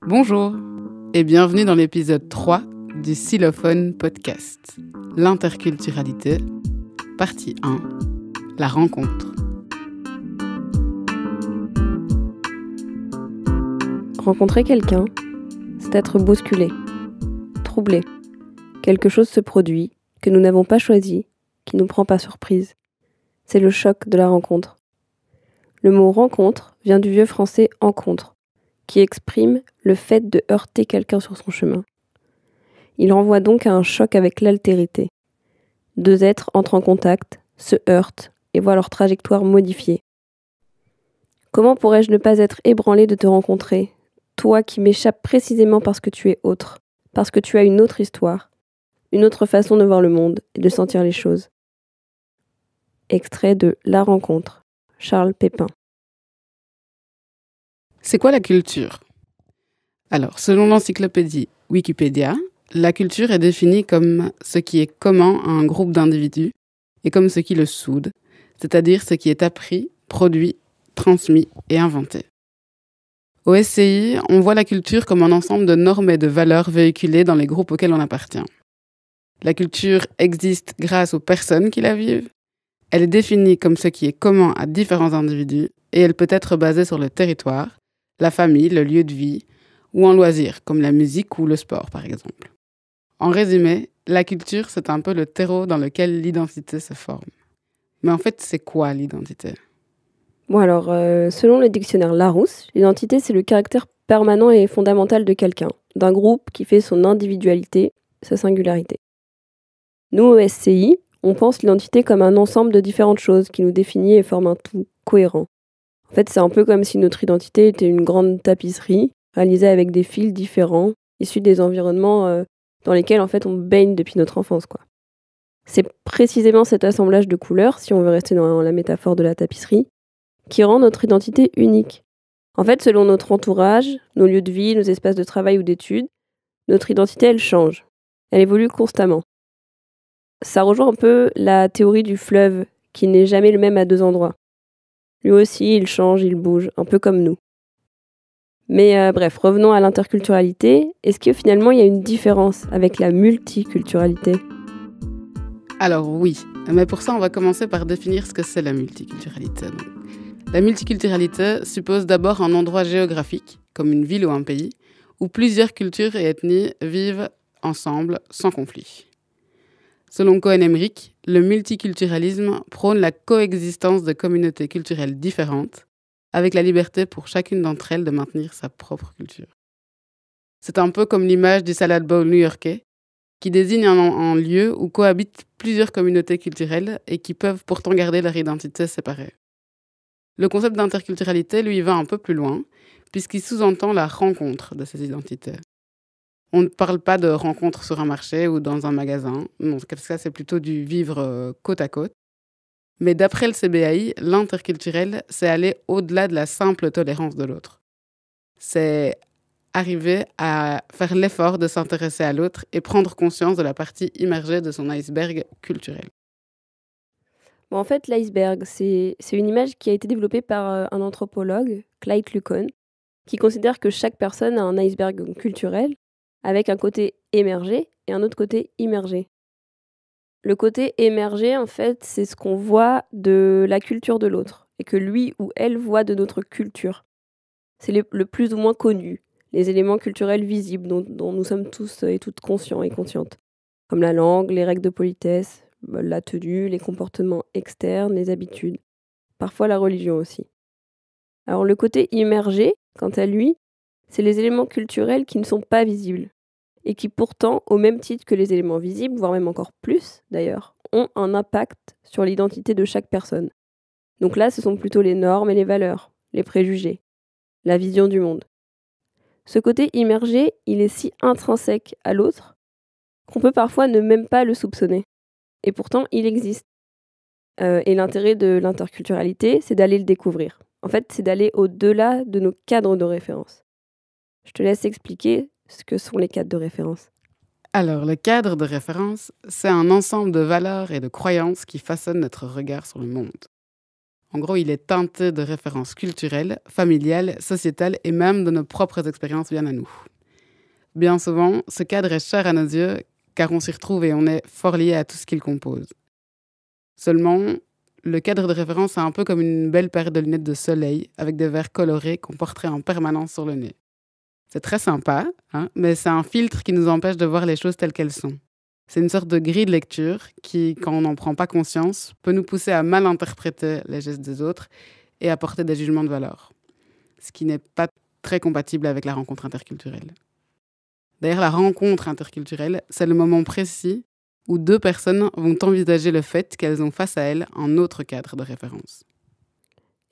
Bonjour et bienvenue dans l'épisode 3 du Xylophone Podcast, l'interculturalité, partie 1, la rencontre. Rencontrer quelqu'un, c'est être bousculé, troublé. Quelque chose se produit, que nous n'avons pas choisi, qui nous prend par surprise. C'est le choc de la rencontre. Le mot « rencontre » vient du vieux français « encontre », qui exprime le fait de heurter quelqu'un sur son chemin. Il renvoie donc à un choc avec l'altérité. Deux êtres entrent en contact, se heurtent et voient leur trajectoire modifiée. Comment pourrais-je ne pas être ébranlé de te rencontrer, toi qui m'échappes précisément parce que tu es autre, parce que tu as une autre histoire, une autre façon de voir le monde et de sentir les choses. Extrait de La rencontre, Charles Pépin. C'est quoi la culture ? Alors, selon l'encyclopédie Wikipédia, la culture est définie comme ce qui est commun à un groupe d'individus et comme ce qui le soude, c'est-à-dire ce qui est appris, produit, transmis et inventé. Au SCI, on voit la culture comme un ensemble de normes et de valeurs véhiculées dans les groupes auxquels on appartient. La culture existe grâce aux personnes qui la vivent. Elle est définie comme ce qui est commun à différents individus et elle peut être basée sur le territoire, la famille, le lieu de vie ou un loisir comme la musique ou le sport par exemple. En résumé, la culture c'est un peu le terreau dans lequel l'identité se forme. Mais en fait, c'est quoi l'identité ? Bon alors, selon le dictionnaire Larousse, l'identité c'est le caractère permanent et fondamental de quelqu'un, d'un groupe qui fait son individualité, sa singularité. Nous, au SCI, on pense l'identité comme un ensemble de différentes choses qui nous définit et forment un tout cohérent. En fait, c'est un peu comme si notre identité était une grande tapisserie, réalisée avec des fils différents, issus des environnements dans lesquels en fait on baigne depuis notre enfance, quoi. C'est précisément cet assemblage de couleurs, si on veut rester dans la métaphore de la tapisserie, qui rend notre identité unique. En fait, selon notre entourage, nos lieux de vie, nos espaces de travail ou d'études, notre identité, elle change. Elle évolue constamment. Ça rejoint un peu la théorie du fleuve, qui n'est jamais le même à deux endroits. Lui aussi, il change, il bouge, un peu comme nous. Mais bref, revenons à l'interculturalité. Est-ce que finalement, il y a une différence avec la multiculturalité ? Alors oui, mais pour ça, on va commencer par définir ce que c'est la multiculturalité. La multiculturalité suppose d'abord un endroit géographique, comme une ville ou un pays, où plusieurs cultures et ethnies vivent ensemble sans conflit. Selon Cohen-Emerick, le multiculturalisme prône la coexistence de communautés culturelles différentes, avec la liberté pour chacune d'entre elles de maintenir sa propre culture. C'est un peu comme l'image du salad bowl new-yorkais, qui désigne un lieu où cohabitent plusieurs communautés culturelles et qui peuvent pourtant garder leur identité séparée. Le concept d'interculturalité, lui, va un peu plus loin, puisqu'il sous-entend la rencontre de ces identités. On ne parle pas de rencontre sur un marché ou dans un magasin, non, ça c'est plutôt du vivre côte à côte. Mais d'après le CBAI, l'interculturel, c'est aller au-delà de la simple tolérance de l'autre. C'est arriver à faire l'effort de s'intéresser à l'autre et prendre conscience de la partie immergée de son iceberg culturel. Bon, en fait, l'iceberg, c'est une image qui a été développée par un anthropologue, Clyde Lucon, qui considère que chaque personne a un iceberg culturel avec un côté émergé et un autre côté immergé. Le côté émergé, en fait, c'est ce qu'on voit de la culture de l'autre et que lui ou elle voit de notre culture. C'est le plus ou moins connu, les éléments culturels visibles dont nous sommes tous et toutes conscients et conscientes, comme la langue, les règles de politesse, la tenue, les comportements externes, les habitudes, parfois la religion aussi. Alors le côté immergé, quant à lui, c'est les éléments culturels qui ne sont pas visibles et qui pourtant, au même titre que les éléments visibles, voire même encore plus d'ailleurs, ont un impact sur l'identité de chaque personne. Donc là, ce sont plutôt les normes et les valeurs, les préjugés, la vision du monde. Ce côté immergé, il est si intrinsèque à l'autre qu'on peut parfois ne même pas le soupçonner. Et pourtant, il existe. Et l'intérêt de l'interculturalité, c'est d'aller le découvrir. En fait, c'est d'aller au-delà de nos cadres de référence. Je te laisse expliquer ce que sont les cadres de référence. Alors, le cadre de référence, c'est un ensemble de valeurs et de croyances qui façonnent notre regard sur le monde. En gros, il est teinté de références culturelles, familiales, sociétales et même de nos propres expériences bien à nous. Bien souvent, ce cadre est cher à nos yeux car on s'y retrouve et on est fort lié à tout ce qu'il compose. Seulement, le cadre de référence est un peu comme une belle paire de lunettes de soleil avec des verres colorés qu'on porterait en permanence sur le nez. C'est très sympa, mais c'est un filtre qui nous empêche de voir les choses telles qu'elles sont. C'est une sorte de grille de lecture qui, quand on n'en prend pas conscience, peut nous pousser à mal interpréter les gestes des autres et à porter des jugements de valeur. Ce qui n'est pas très compatible avec la rencontre interculturelle. D'ailleurs, la rencontre interculturelle, c'est le moment précis où deux personnes vont envisager le fait qu'elles ont face à elles un autre cadre de référence.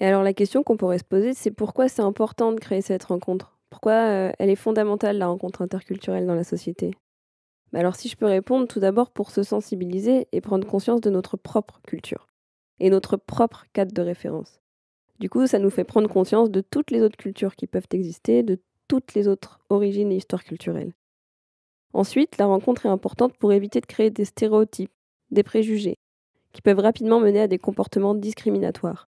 Et alors la question qu'on pourrait se poser, c'est pourquoi c'est important de créer cette rencontre ? Pourquoi elle est fondamentale, la rencontre interculturelle dans la société ? Alors si je peux répondre, tout d'abord pour se sensibiliser et prendre conscience de notre propre culture et notre propre cadre de référence. Du coup, ça nous fait prendre conscience de toutes les autres cultures qui peuvent exister, de toutes les autres origines et histoires culturelles. Ensuite, la rencontre est importante pour éviter de créer des stéréotypes, des préjugés, qui peuvent rapidement mener à des comportements discriminatoires.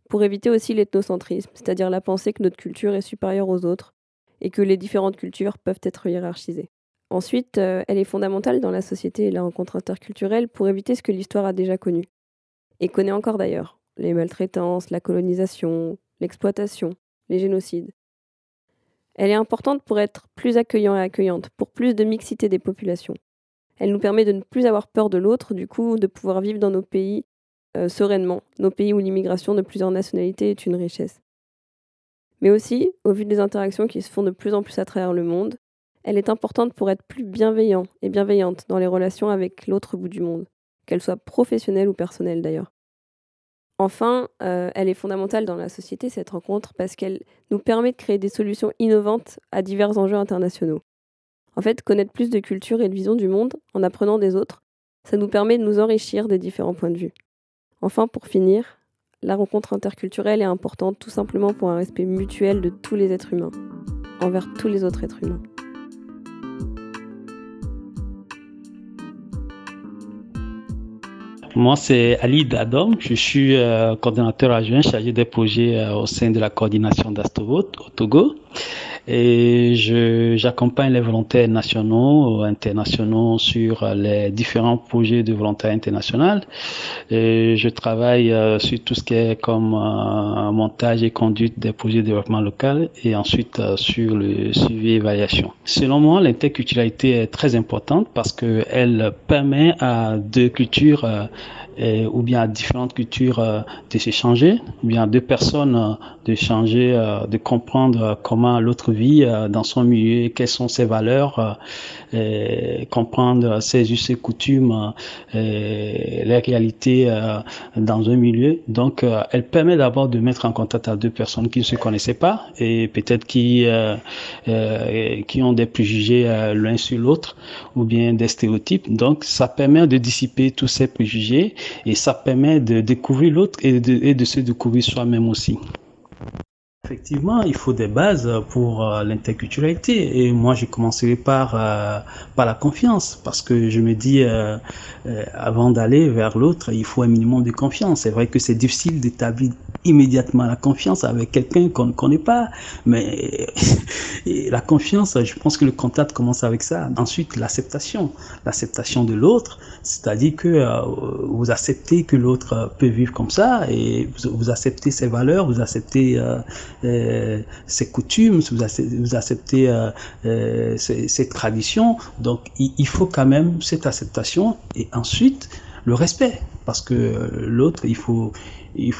Pour éviter aussi l'ethnocentrisme, c'est-à-dire la pensée que notre culture est supérieure aux autres et que les différentes cultures peuvent être hiérarchisées. Ensuite, elle est fondamentale dans la société et la rencontre interculturelle pour éviter ce que l'histoire a déjà connu, et connaît encore d'ailleurs, les maltraitances, la colonisation, l'exploitation, les génocides. Elle est importante pour être plus accueillant et accueillante, pour plus de mixité des populations. Elle nous permet de ne plus avoir peur de l'autre, du coup, de pouvoir vivre dans nos pays sereinement, nos pays où l'immigration de plusieurs nationalités est une richesse. Mais aussi, au vu des interactions qui se font de plus en plus à travers le monde, elle est importante pour être plus bienveillant et bienveillante dans les relations avec l'autre bout du monde, qu'elles soient professionnelles ou personnelles d'ailleurs. Enfin, elle est fondamentale dans la société, cette rencontre, parce qu'elle nous permet de créer des solutions innovantes à divers enjeux internationaux. En fait, connaître plus de cultures et de visions du monde en apprenant des autres, ça nous permet de nous enrichir des différents points de vue. Enfin, pour finir, la rencontre interculturelle est importante tout simplement pour un respect mutuel de tous les êtres humains, envers tous les autres êtres humains. Moi, c'est Ali Dadom. Je suis coordinateur adjoint chargé des projets au sein de la coordination d'Astovo au Togo. Et j'accompagne les volontaires nationaux, internationaux sur les différents projets de volontariat international. Et je travaille sur tout ce qui est comme montage et conduite des projets de développement local et ensuite sur le suivi et évaluation. Selon moi, l'interculturalité est très importante parce qu'elle permet à deux cultures ou bien à différentes cultures de s'échanger, ou bien à deux personnes de changer, de comprendre comment l'autre vit dans son milieu, quelles sont ses valeurs, comprendre ses us et coutumes, les réalités dans un milieu. Donc, elle permet d'abord de mettre en contact à deux personnes qui ne se connaissaient pas et peut-être qui ont des préjugés l'un sur l'autre ou bien des stéréotypes. Donc, ça permet de dissiper tous ces préjugés et ça permet de découvrir l'autre et de se découvrir soi-même aussi. Effectivement, il faut des bases pour l'interculturalité et moi, je commencerai par la confiance parce que je me dis, avant d'aller vers l'autre, il faut un minimum de confiance. C'est vrai que c'est difficile d'établir immédiatement la confiance avec quelqu'un qu'on ne connaît pas, mais la confiance, je pense que le contact commence avec ça. Ensuite, l'acceptation de l'autre, c'est-à-dire que vous acceptez que l'autre peut vivre comme ça et vous acceptez ses valeurs, vous acceptez ses coutumes, vous acceptez ses traditions. Donc, il faut quand même cette acceptation et ensuite le respect, parce que l'autre, il faut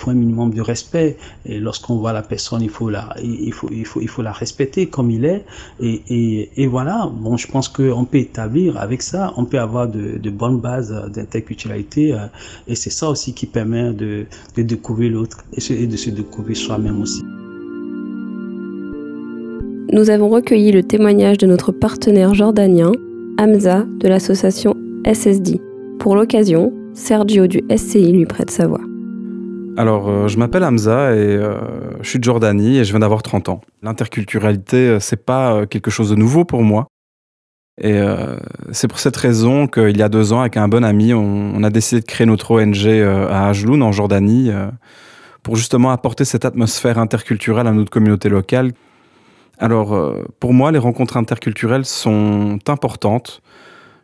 un minimum de respect. Et lorsqu'on voit la personne, il faut la respecter comme il est. Et voilà. Bon, je pense qu'on peut établir avec ça, on peut avoir de bonnes bases d'interculturalité. Et c'est ça aussi qui permet de découvrir l'autre et de se découvrir soi-même aussi. Nous avons recueilli le témoignage de notre partenaire jordanien, Hamza, de l'association SSD. Pour l'occasion, Sergio du SCI lui prête sa voix. Alors, je m'appelle Hamza et je suis de Jordanie et je viens d'avoir 30 ans. L'interculturalité, c'est pas quelque chose de nouveau pour moi. Et c'est pour cette raison qu'il y a 2 ans, avec un bon ami, on a décidé de créer notre ONG à Ajloun, en Jordanie, pour justement apporter cette atmosphère interculturelle à notre communauté locale. Alors, pour moi, les rencontres interculturelles sont importantes,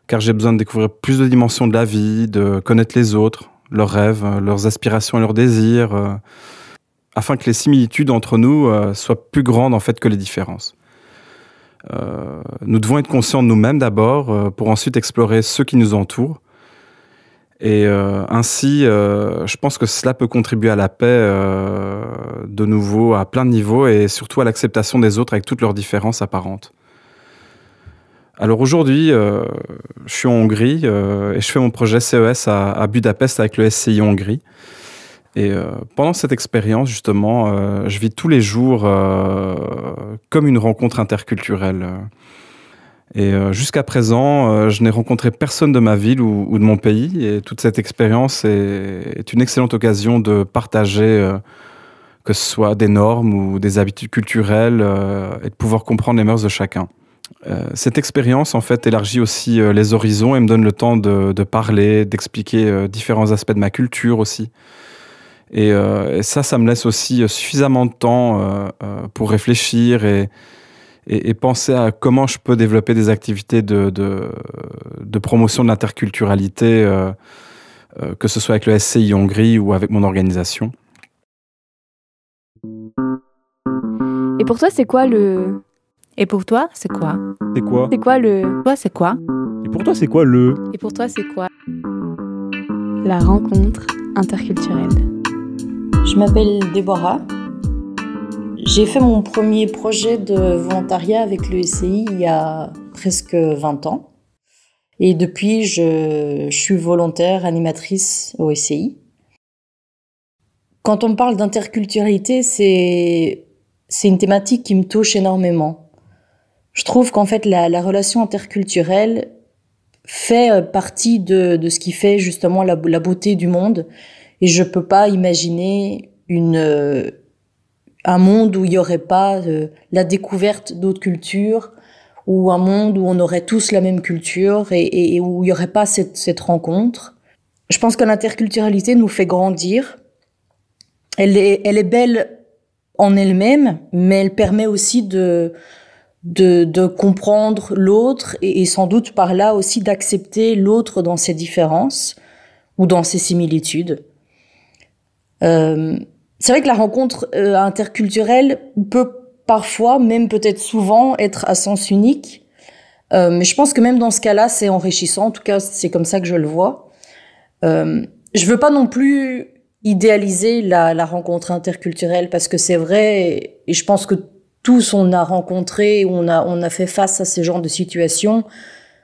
car j'ai besoin de découvrir plus de dimensions de la vie, de connaître les autres, leurs rêves, leurs aspirations et leurs désirs, afin que les similitudes entre nous soient plus grandes en fait que les différences. Nous devons être conscients de nous-mêmes d'abord, pour ensuite explorer ceux qui nous entourent. Et ainsi, je pense que cela peut contribuer à la paix de nouveau à plein de niveaux et surtout à l'acceptation des autres avec toutes leurs différences apparentes. Alors aujourd'hui, je suis en Hongrie et je fais mon projet CES à Budapest avec le SCI Hongrie. Et pendant cette expérience, justement, je vis tous les jours comme une rencontre interculturelle. Et jusqu'à présent, je n'ai rencontré personne de ma ville ou de mon pays. Et toute cette expérience est une excellente occasion de partager, que ce soit des normes ou des habitudes culturelles, et de pouvoir comprendre les mœurs de chacun. Cette expérience, en fait, élargit aussi les horizons et me donne le temps de parler, d'expliquer différents aspects de ma culture aussi. Et ça me laisse aussi suffisamment de temps pour réfléchir et penser à comment je peux développer des activités de promotion de l'interculturalité, que ce soit avec le SCI Hongrie ou avec mon organisation. Et pour toi, c'est quoi le... Et pour toi, c'est quoi? C'est quoi? C'est quoi le... Toi, c'est quoi? Et pour toi, c'est quoi le... Et pour toi, c'est quoi? La rencontre interculturelle. Je m'appelle Déborah. J'ai fait mon premier projet de volontariat avec le SCI il y a presque 20 ans. Et depuis, je suis volontaire animatrice au SCI. Quand on parle d'interculturalité, c'est une thématique qui me touche énormément. Je trouve qu'en fait, la relation interculturelle fait partie de ce qui fait justement la beauté du monde. Et je peux pas imaginer un monde où il y aurait pas la découverte d'autres cultures, ou un monde où on aurait tous la même culture et où il y aurait pas cette rencontre. Je pense que l'interculturalité nous fait grandir. Elle est belle en elle-même, mais elle permet aussi de comprendre l'autre et sans doute par là aussi d'accepter l'autre dans ses différences ou dans ses similitudes. C'est vrai que la rencontre interculturelle peut parfois, même peut-être souvent, être à sens unique. Mais je pense que même dans ce cas-là, c'est enrichissant. En tout cas, c'est comme ça que je le vois. Je veux pas non plus idéaliser la rencontre interculturelle parce que c'est vrai, et je pense que tous on a rencontré, on a fait face à ces genres de situations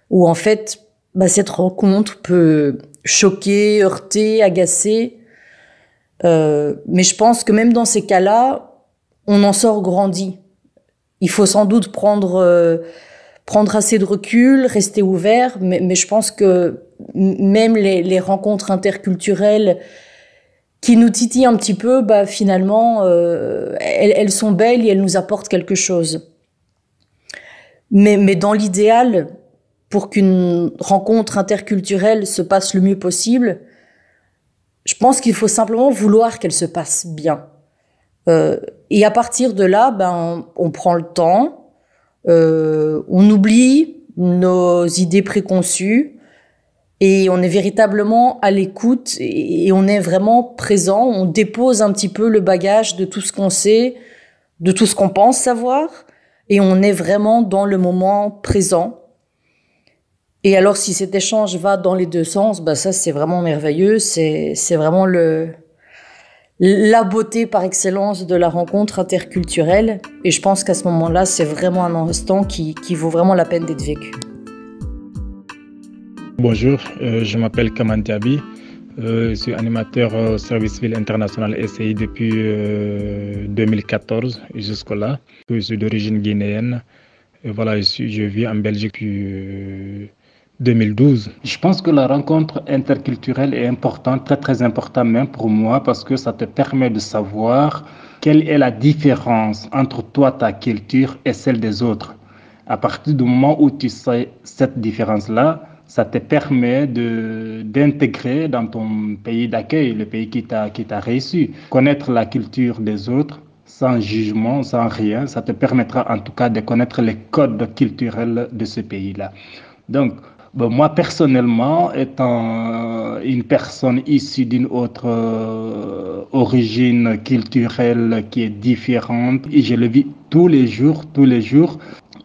où en fait, cette rencontre peut choquer, heurter, agacer. Mais je pense que même dans ces cas-là, on en sort grandi. Il faut sans doute prendre assez de recul, rester ouvert, mais je pense que même les rencontres interculturelles qui nous titillent un petit peu, finalement, elles sont belles et elles nous apportent quelque chose. Mais dans l'idéal, pour qu'une rencontre interculturelle se passe le mieux possible, je pense qu'il faut simplement vouloir qu'elle se passe bien. Et à partir de là, on prend le temps, on oublie nos idées préconçues et on est véritablement à l'écoute et on est vraiment présent. On dépose un petit peu le bagage de tout ce qu'on sait, de tout ce qu'on pense savoir et on est vraiment dans le moment présent. Et alors, si cet échange va dans les deux sens, ça, c'est vraiment merveilleux. C'est vraiment la beauté par excellence de la rencontre interculturelle. Et je pense qu'à ce moment-là, c'est vraiment un instant qui vaut vraiment la peine d'être vécu. Bonjour, je m'appelle Kaman Diaby. Je suis animateur au Service Ville International SCI depuis 2014 jusque-là. Je suis d'origine guinéenne. Et voilà, je vis en Belgique depuis 2012. Je pense que la rencontre interculturelle est importante, très très importante même pour moi, parce que ça te permet de savoir quelle est la différence entre toi, ta culture et celle des autres. À partir du moment où tu sais cette différence-là, ça te permet d'intégrer dans ton pays d'accueil, le pays qui t'a reçu. Connaître la culture des autres sans jugement, sans rien, ça te permettra en tout cas de connaître les codes culturels de ce pays-là. Donc, moi personnellement, étant une personne issue d'une autre origine culturelle qui est différente, et je le vis tous les jours.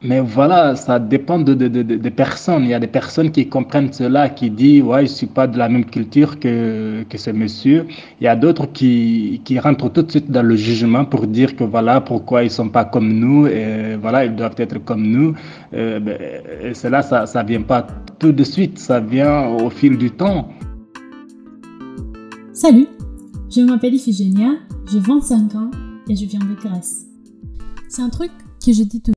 Mais voilà, ça dépend de personnes. Il y a des personnes qui comprennent cela, qui disent ouais, je suis pas de la même culture que ce monsieur. Il y a d'autres qui rentrent tout de suite dans le jugement pour dire que voilà, pourquoi ils sont pas comme nous et voilà, ils doivent être comme nous. Et cela, ça vient pas tout de suite, ça vient au fil du temps. Salut, je m'appelle Iphigénia, j'ai 25 ans et je viens de Grèce. C'est un truc que je dis tout